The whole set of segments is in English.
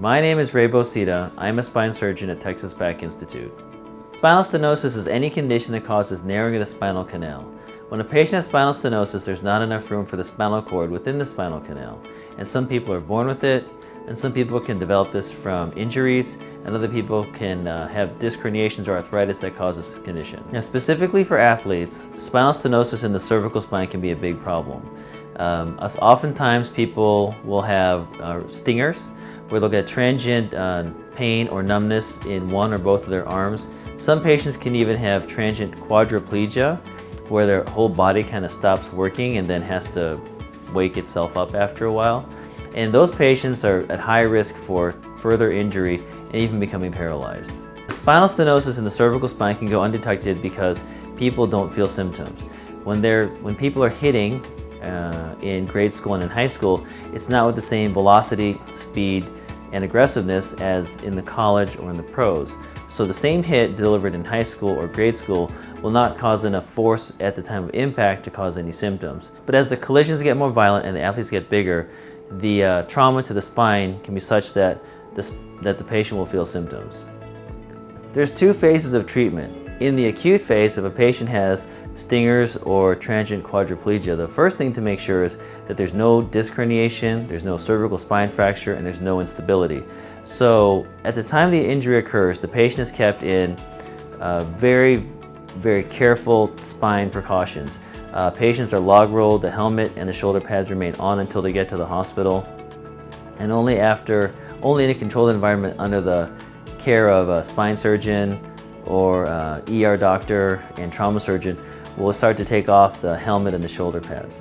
My name is Ray Bosita. I'm a spine surgeon at Texas Back Institute. Spinal stenosis is any condition that causes narrowing of the spinal canal. When a patient has spinal stenosis, there's not enough room for the spinal cord within the spinal canal. And some people are born with it, and some people can develop this from injuries, and other people can have disc herniations or arthritis that causes this condition. Now, specifically for athletes, spinal stenosis in the cervical spine can be a big problem. Oftentimes people will have stingers, where they'll get transient pain or numbness in one or both of their arms. Some patients can even have transient quadriplegia, where their whole body kind of stops working and then has to wake itself up after a while. And those patients are at high risk for further injury and even becoming paralyzed. Spinal stenosis in the cervical spine can go undetected because people don't feel symptoms. When people are hitting in grade school and in high school, it's not with the same velocity, speed, and aggressiveness as in the college or in the pros. So the same hit delivered in high school or grade school will not cause enough force at the time of impact to cause any symptoms. But as the collisions get more violent and the athletes get bigger, the trauma to the spine can be such that the patient will feel symptoms. There's two phases of treatment. In the acute phase, if a patient has stingers or transient quadriplegia, the first thing to make sure is that there's no disc herniation, there's no cervical spine fracture, and there's no instability. So at the time the injury occurs, the patient is kept in very, very careful spine precautions. Patients are log rolled, the helmet and the shoulder pads remain on until they get to the hospital. And only in a controlled environment under the care of a spine surgeon or ER doctor and trauma surgeon, we'll start to take off the helmet and the shoulder pads.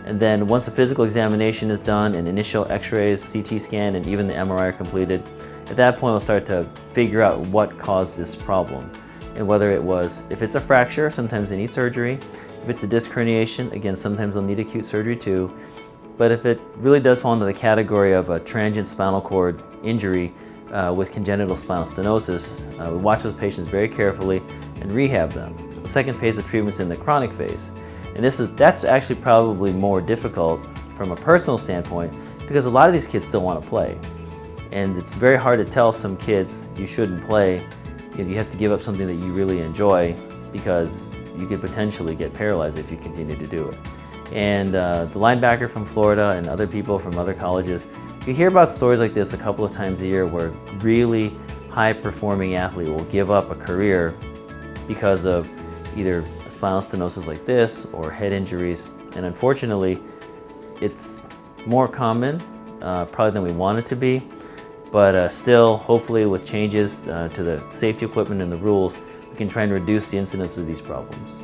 And then once a physical examination is done and initial x-rays, CT scan, and even the MRI are completed, at that point we'll start to figure out what caused this problem. And whether if it's a fracture, sometimes they need surgery. If it's a disc herniation, again, sometimes they'll need acute surgery too. But if it really does fall into the category of a transient spinal cord injury with congenital spinal stenosis, we watch those patients very carefully and rehab them. The second phase of treatment is in the chronic phase. And that's actually probably more difficult from a personal standpoint because a lot of these kids still want to play. And it's very hard to tell some kids you shouldn't play. You have to give up something that you really enjoy because you could potentially get paralyzed if you continue to do it. And the linebacker from Florida and other people from other colleges, you hear about stories like this a couple of times a year where really high-performing athlete will give up a career because of either a spinal stenosis like this or head injuries. And unfortunately, it's more common probably than we want it to be, but still, hopefully with changes to the safety equipment and the rules, we can try and reduce the incidence of these problems.